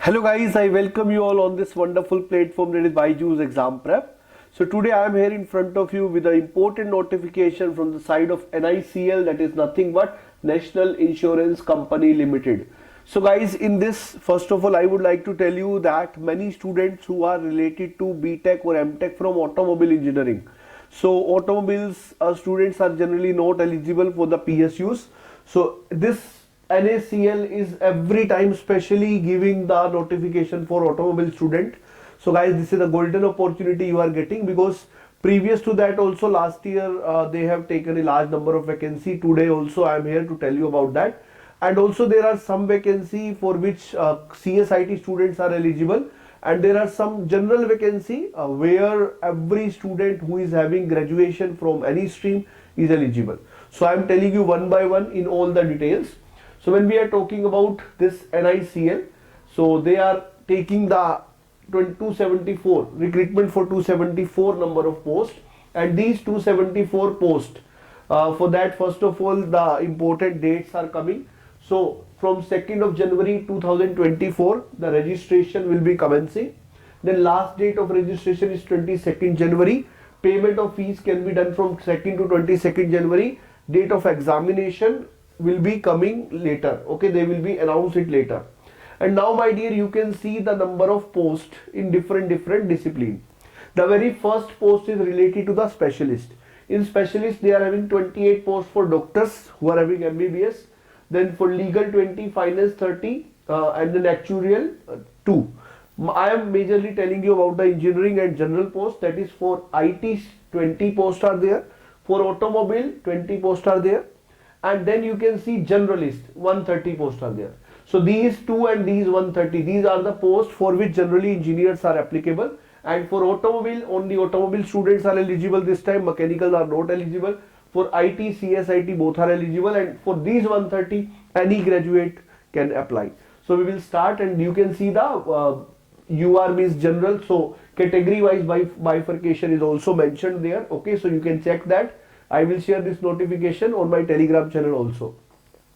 Hello guys, I welcome you all on this wonderful platform that is Byju's Exam Prep. So today I am here in front of you with an important notification from the side of NICL, that is nothing but National Insurance Company Limited. So guys, in this, first of all, I would like to tell you that many students who are related to BTech or MTech from automobile engineering. So automobiles students are generally not eligible for the PSUs. So this NACL is every time specially giving the notification for automobile student. So guys, this is a golden opportunity you are getting, because previous to that also last year they have taken a large number of vacancy. Today also I am here to tell you about that. And also there are some vacancy for which CSIT students are eligible, and there are some general vacancy where every student who is having graduation from any stream is eligible. So I am telling you one by one in all the details. So when we are talking about this NICL, so they are taking the 274 recruitment for 274 number of posts, and these 274 posts, for that, first of all, the important dates are coming. So from 2nd of January 2024 the registration will be commencing. Then last date of registration is 22nd January. Payment of fees can be done from 2nd to 22nd January. Date of examination will be coming later. Okay, they will be announced it later. And now my dear, you can see the number of posts in different discipline. The very first post is related to the specialist. In specialist they are having 28 posts for doctors who are having MBBS. Then for legal 20, finance 30, and then actuarial 2. I am majorly telling you about the engineering and general post. That is for IT 20 posts are there. For automobile 20 posts are there. And then you can see generalist 130 posts are there. So these two and these 130, these are the posts for which generally engineers are applicable. And for automobile, only automobile students are eligible this time. Mechanical are not eligible. For IT, CSIT both are eligible, and for these 130 any graduate can apply. So we will start, and you can see the UR means general. So category wise bifurcation is also mentioned there. Okay, so you can check that. I will share this notification on my Telegram channel also.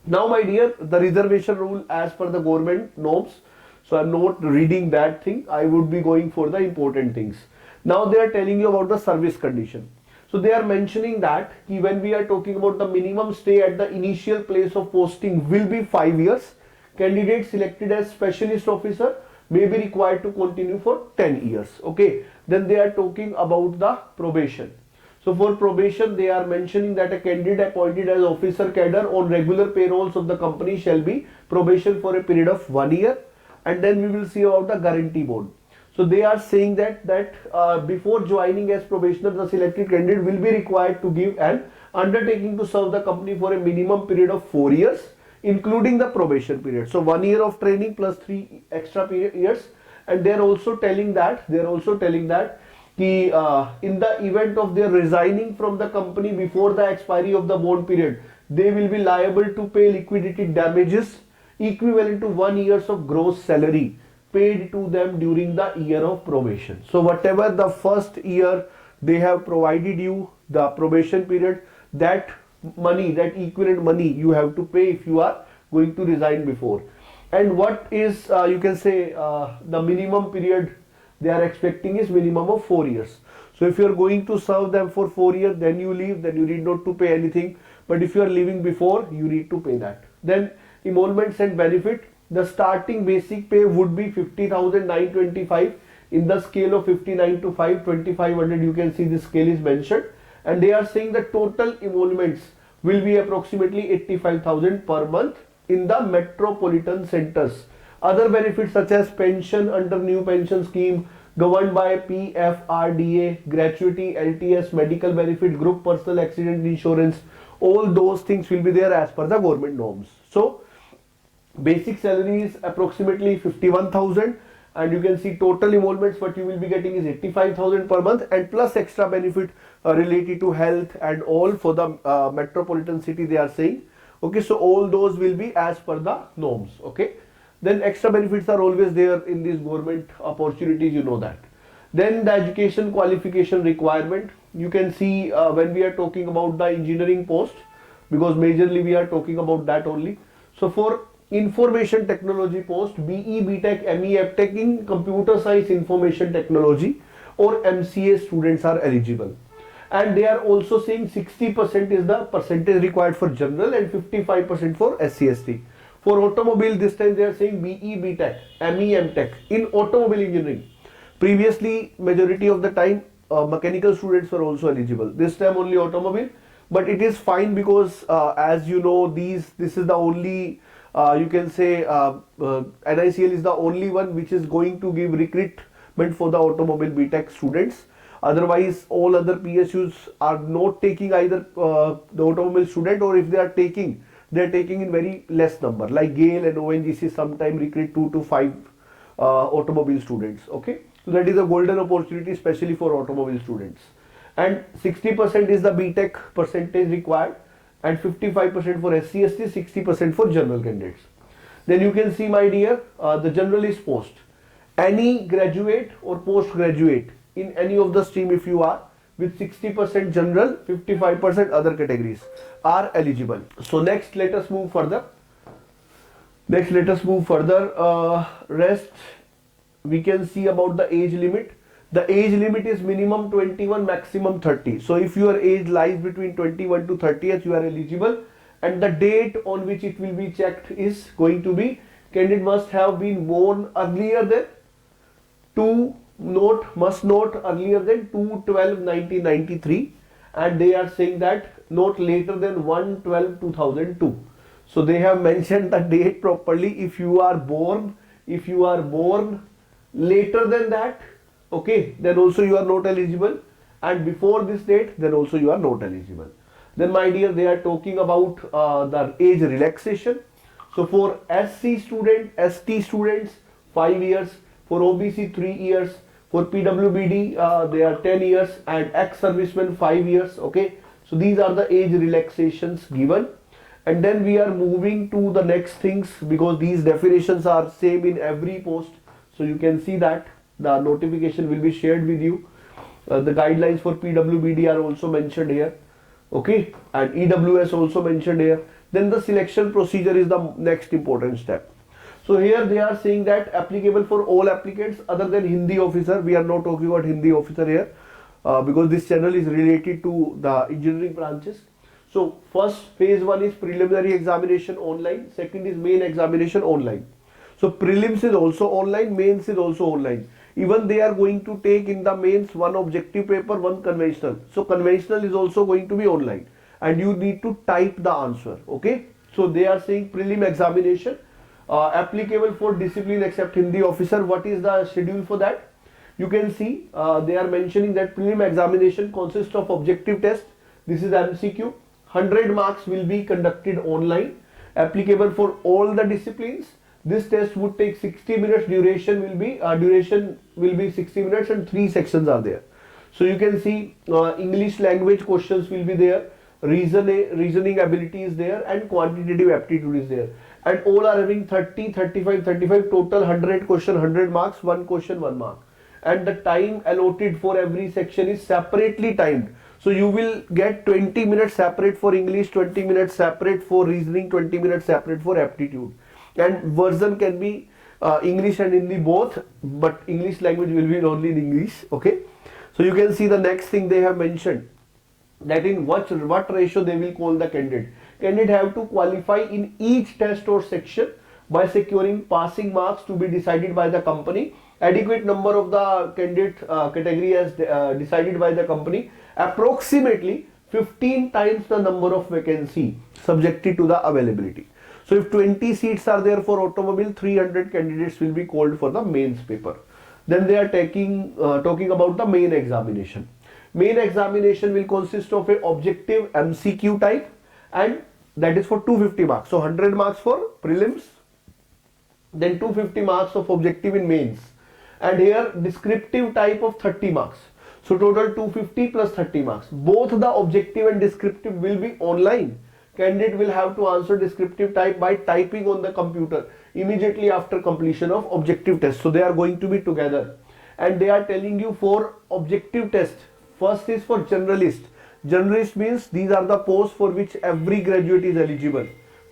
Now my dear, the reservation rule as per the government norms. So I am not reading that thing. I would be going for the important things. Now they are telling you about the service condition. So they are mentioning that when we are talking about the minimum stay at the initial place of posting will be 5 years. Candidate selected as specialist officer may be required to continue for 10 years. Okay. Then they are talking about the probation. So for probation, they are mentioning that a candidate appointed as officer cadre on regular payrolls of the company shall be probation for a period of 1 year. And then we will see about the guarantee bond. So they are saying that before joining as probationer, the selected candidate will be required to give an undertaking to serve the company for a minimum period of 4 years, including the probation period. So 1 year of training plus 3 extra years. And they are also telling that in the event of their resigning from the company before the expiry of the bond period, they will be liable to pay liquidated damages equivalent to 1 year's of gross salary paid to them during the year of probation. So whatever the first year they have provided you, the probation period, that money, that equivalent money you have to pay if you are going to resign before. And what is you can say the minimum period they are expecting is minimum of 4 years. So if you are going to serve them for 4 years, then you leave, then you need not to pay anything. But if you are leaving before, you need to pay that. Then emoluments and benefit. The starting basic pay would be 50,925 in the scale of 59 to 5, 2500. You can see the scale is mentioned, and they are saying the total emoluments will be approximately 85,000 per month in the metropolitan centers. Other benefits such as pension under new pension scheme governed by PFRDA, gratuity, LTS, medical benefit, group personal accident insurance, all those things will be there as per the government norms. So basic salary is approximately 51,000, and you can see total emoluments what you will be getting is 85,000 per month, and plus extra benefit related to health and all for the metropolitan city they are saying. Okay, so all those will be as per the norms. Okay, then extra benefits are always there in these government opportunities, you know that. Then the education qualification requirement, you can see when we are talking about the engineering post, because majorly we are talking about that only. So for information technology post, BE, BTech, ME, APTech in computer science, information technology or MCA students are eligible. And they are also saying 60% is the percentage required for general and 55% for SC/ST. For automobile, this time they are saying BE, BTech, ME, MTech in automobile engineering. Previously, majority of the time, mechanical students were also eligible. This time only automobile, but it is fine because as you know, this is the only you can say NICL is the only one which is going to give recruitment for the automobile BTech students. Otherwise, all other PSUs are not taking either the automobile student, or if they are taking in very less number. Like GAIL and ONGC sometime recruit 2 to 5 automobile students. Okay, so that is a golden opportunity, especially for automobile students. And 60% is the BTech percentage required, and 55% for SC/ST, 60% for general candidates. Then you can see, my dear, the generalist post. Any graduate or postgraduate in any of the stream, if you are with 60% general, 55% other categories, are eligible. So next, let us move further. Rest, we can see about the age limit. The age limit is minimum 21, maximum 30. So if your age lies between 21 to 30th, you are eligible. And the date on which it will be checked is going to be, candidate must have been born earlier than must note earlier than 2/12/1993, and they are saying that not later than 1/12/2002. So they have mentioned the date properly. If you are born later than that, okay, then also you are not eligible, and before this date, then also you are not eligible. Then, my dear, they are talking about the age relaxation. So for SC student, ST students, 5 years. For OBC, 3 years. For PWBD, they are 10 years, and ex-servicemen 5 years. Okay, so these are the age relaxations given. And then we are moving to the next things, because these definitions are same in every post. So you can see that the notification will be shared with you. The guidelines for PWBD are also mentioned here. Okay, and EWS also mentioned here. Then the selection procedure is the next important step. So here they are saying that applicable for all applicants other than Hindi officer. We are not talking about Hindi officer here because this channel is related to the engineering branches. So first, phase 1 is preliminary examination online. Second is main examination online. So prelims is also online, mains is also online. Even they are going to take in the mains one objective paper, one conventional. So conventional is also going to be online, and you need to type the answer. Okay, so they are saying prelim examination applicable for discipline except Hindi officer. What is the schedule for that? You can see they are mentioning that prelim examination consists of objective test. This is MCQ. 100 marks will be conducted online, applicable for all the disciplines. This test would take 60 minutes. Duration will be 60 minutes, and 3 sections are there. So you can see English language questions will be there, reasoning ability is there, and quantitative aptitude is there. And all are having 30, 35, 35, total 100 question, 100 marks, 1 question, 1 mark. And the time allotted for every section is separately timed. So you will get 20 minutes separate for English, 20 minutes separate for reasoning, 20 minutes separate for aptitude. And version can be English and Hindi both, but English language will be only in English. Okay, so you can see the next thing they have mentioned, that in what ratio they will call the candidate. Candidate have to qualify in each test or section by securing passing marks to be decided by the company. Adequate number of the candidate category as decided by the company, approximately 15 times the number of vacancy subjected to the availability. So if 20 seats are there for automobile, 300 candidates will be called for the mains paper. Then they are talking about the main examination. Main examination will consist of a objective MCQ type, and that is for 250 marks. So 100 marks for prelims, then 250 marks of objective in mains, and here descriptive type of 30 marks. So total 250 plus 30 marks. Both the objective and descriptive will be online. Candidate will have to answer descriptive type by typing on the computer immediately after completion of objective test. So they are going to be together, and they are telling you for objective test. First is for generalist. Generalist means these are the posts for which every graduate is eligible.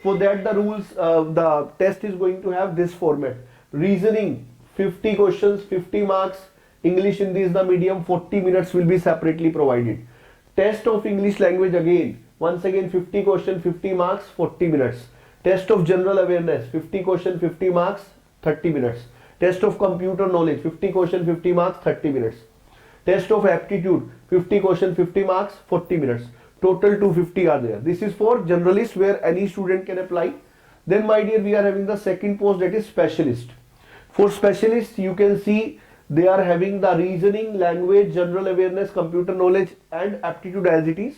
For that, the rules, the test is going to have this format. Reasoning, 50 questions, 50 marks. English Hindi is the medium, 40 minutes will be separately provided. Test of English language again, once again 50 question, 50 marks, 40 minutes. Test of general awareness, 50 question, 50 marks, 30 minutes. Test of computer knowledge, 50 question, 50 marks, 30 minutes. Test of aptitude, 50 question, 50 marks, 40 minutes. Total 250 are there. This is for generalist where any student can apply. Then my dear, we are having the second post, that is specialist. For specialist, you can see they are having the reasoning, language, general awareness, computer knowledge and aptitude as it is.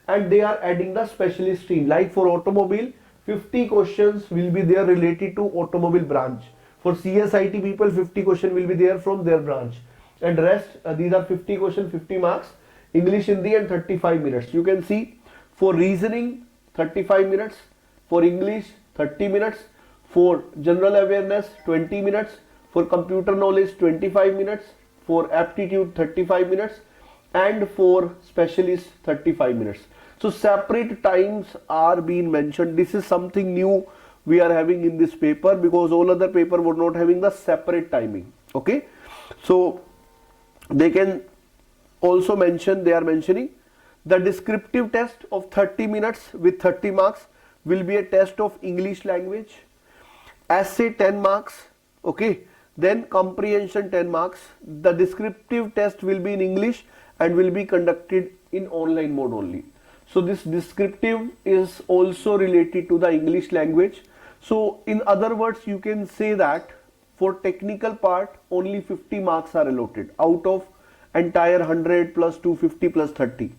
And they are adding the specialist stream. Like for automobile, 50 questions will be there related to automobile branch. For CSIT people, 50 question will be there from their branch. And rest, these are 50 question, 50 marks. English Hindi and 35 minutes. You can see for reasoning 35 minutes, for English 30 minutes, for general awareness 20 minutes, for computer knowledge 25 minutes, for aptitude 35 minutes and for specialist 35 minutes. So separate times are being mentioned. This is something new we are having in this paper because all other paper were not having the separate timing. Okay, so they can also mention, they are mentioning the descriptive test of 30 minutes with 30 marks will be a test of English language, essay 10 marks, okay, then comprehension 10 marks. The descriptive test will be in English and will be conducted in online mode only. So this descriptive is also related to the English language. So in other words, you can say that for technical part only 50 marks are allotted out of entire 100 plus 250 plus 30.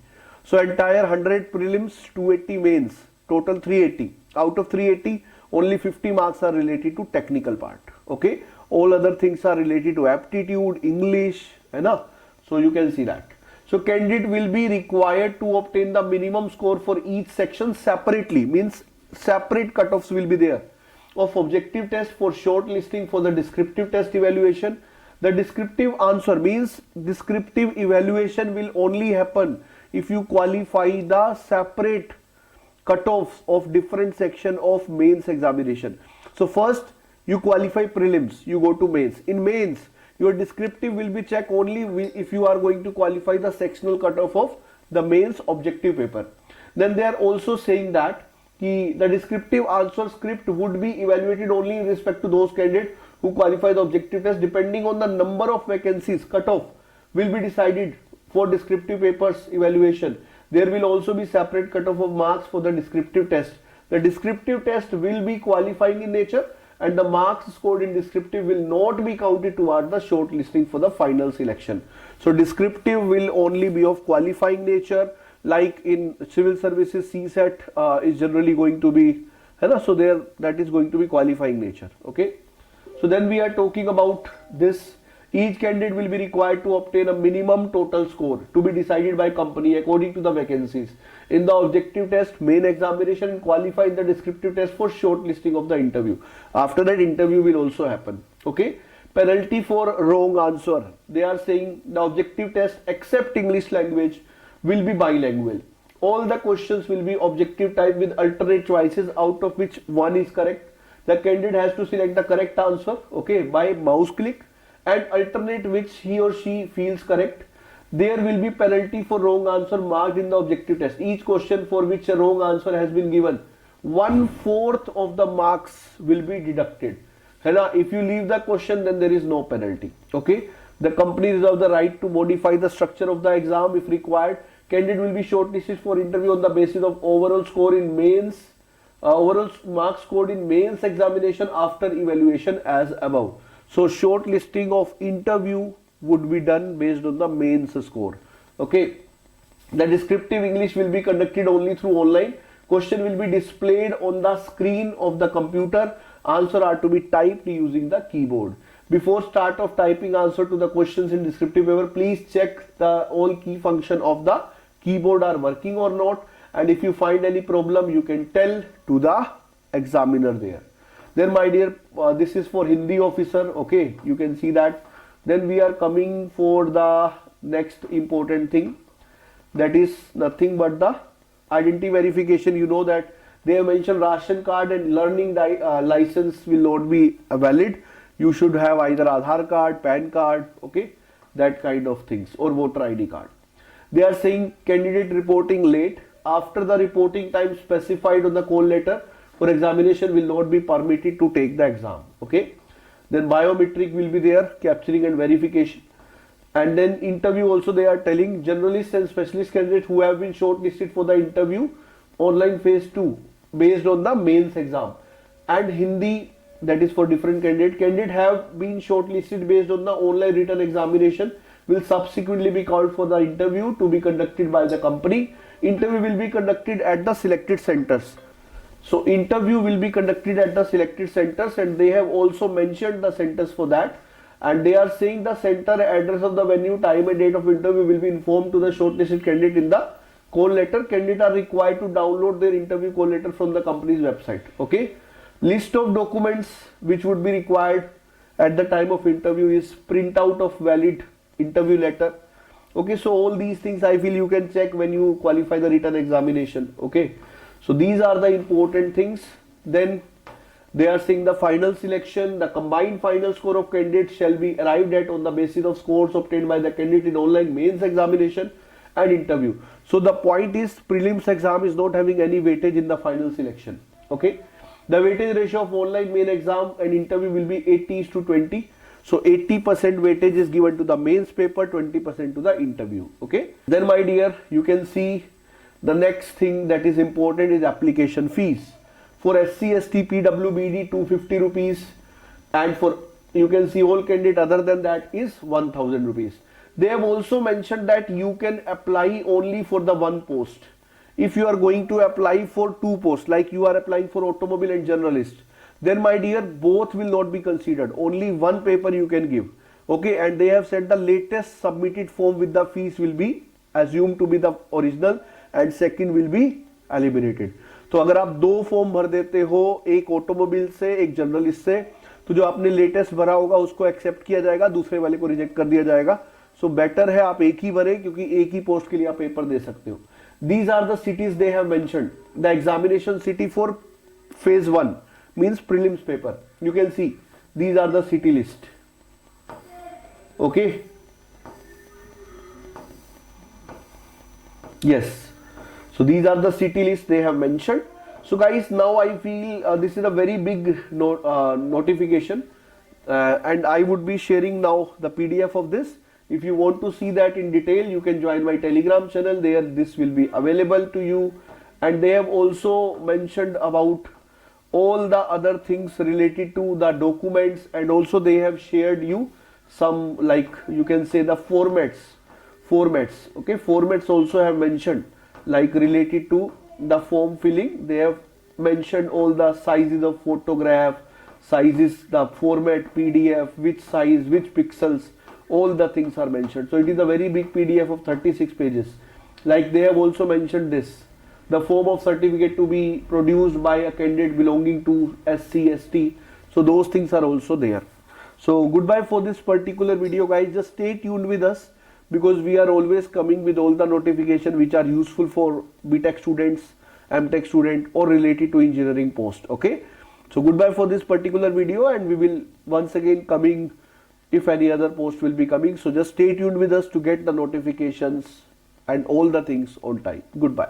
So entire 100 prelims, 280 mains, total 380. Out of 380, only 50 marks are related to technical part. Okay, all other things are related to aptitude, English, so you can see that. So candidate will be required to obtain the minimum score for each section separately, means separate cutoffs will be there. Of objective test for short listing for the descriptive test evaluation. The descriptive answer means descriptive evaluation will only happen if you qualify the separate cutoffs of different section of mains examination. So first you qualify prelims, you go to mains. In mains, your descriptive will be checked only if you are going to qualify the sectional cutoff of the mains objective paper. Then they are also saying that the descriptive answer script would be evaluated only in respect to those candidates who qualify the objective test. Depending on the number of vacancies, cutoff will be decided for descriptive papers evaluation. There will also be separate cutoff of marks for the descriptive test. The descriptive test will be qualifying in nature and the marks scored in descriptive will not be counted toward the short listing for the final selection. So descriptive will only be of qualifying nature, like in civil services CSET is generally going to be, so there that is going to be qualifying nature. Okay, so then we are talking about this. Each candidate will be required to obtain a minimum total score to be decided by company according to the vacancies in the objective test, main examination, and qualify in the descriptive test for short listing of the interview. After that, interview will also happen. Okay, penalty for wrong answer. They are saying the objective test except English language will be bilingual. All the questions will be objective type with alternate choices out of which one is correct. The candidate has to select the correct answer, okay, by mouse click and alternate which he or she feels correct. There will be penalty for wrong answer marked in the objective test. Each question for which a wrong answer has been given, 1/4 of the marks will be deducted. If you leave the question, then there is no penalty. Okay, the company reserves the right to modify the structure of the exam if required. Candidate will be shortlisted for interview on the basis of overall score in mains, overall marks scored in mains examination after evaluation as above. So shortlisting of interview would be done based on the mains score. Okay, the descriptive English will be conducted only through online. Question will be displayed on the screen of the computer. Answer are to be typed using the keyboard. Before start of typing answer to the questions in descriptive paper, please check the all key function of the keyboard are working or not, and if you find any problem you can tell to the examiner there. Then my dear, this is for Hindi officer. Okay, you can see that. Then we are coming for the next important thing, that is nothing but the identity verification. You know that They have mentioned ration card and learning license will not be valid. You should have either Aadhaar card, PAN card, okay, that kind of things, or voter ID card. They are saying candidate reporting late after the reporting time specified on the call letter for examination will not be permitted to take the exam. Okay. Then biometric will be there, capturing and verification. And then interview also they are telling generalists and specialist candidates who have been shortlisted for the interview online phase 2 based on the mains exam, and Hindi, that is for different candidate have been shortlisted based on the online written examination will subsequently be called for the interview to be conducted by the company. Interview will be conducted at the selected centers. So interview will be conducted at the selected centers, and they have also mentioned the centers for that, and they are saying the center, address of the venue, time and date of interview will be informed to the shortlisted candidate in the call letter. Candidates are required to download their interview call letter from the company's website. Okay. List of documents which would be required at the time of interview is printout of valid interview letter. Okay, so all these things I feel you can check when you qualify the written examination. Okay, so these are the important things. Then they are saying the final selection, the combined final score of candidates shall be arrived at on the basis of scores obtained by the candidate in online mains examination and interview. So the point is prelims exam is not having any weightage in the final selection. Okay, the weightage ratio of online main exam and interview will be 80:20. So 80% weightage is given to the mains paper, 20% to the interview. Okay. Then my dear, you can see the next thing that is important is application fees. For SC, ST, PWBD 250 rupees, and for you can see all candidate other than that is 1000 rupees. They have also mentioned that you can apply only for the one post. If you are going to apply for two posts, like you are applying for automobile and generalist, then my dear, both will not be considered. Only one paper you can give. Okay, and they have said the latest submitted form with the fees will be assumed to be the original and second will be eliminated. तो अगर आप दो form भर देते हो, एक automobile से एक जर्नलिस्ट से, तो जो आपने लेटेस्ट भरा होगा उसको एक्सेप्ट किया जाएगा, दूसरे वाले को रिजेक्ट कर दिया जाएगा. सो बेटर है आप एक ही भरे, क्योंकि एक ही पोस्ट के लिए आप पेपर दे सकते हो. These are the cities they have mentioned. The examination city for phase 1 means prelims paper. You can see these are the city list. Okay. Yes. So these are the city list they have mentioned. So guys, now I feel this is a very big notification, and I would be sharing now the PDF of this. If you want to see that in detail, you can join my Telegram channel. There this will be available to you. And they have also mentioned about all the other things related to the documents, and also they have shared you some, like you can say, the formats. Okay, formats also have mentioned, like related to the form filling. They have mentioned all the sizes of photograph, sizes, the format, PDF, which size, which pixels, all the things are mentioned. So it is a very big PDF of 36 pages. Like they have also mentioned this, the form of certificate to be produced by a candidate belonging to SC, ST. So those things are also there. So goodbye for this particular video, guys. Just stay tuned with us, because we are always coming with all the notification which are useful for BTech students, MTech student, or related to engineering post. Okay. So goodbye for this particular video, and we will once again coming if any other post will be coming. So just stay tuned with us to get the notifications and all the things on time. Goodbye.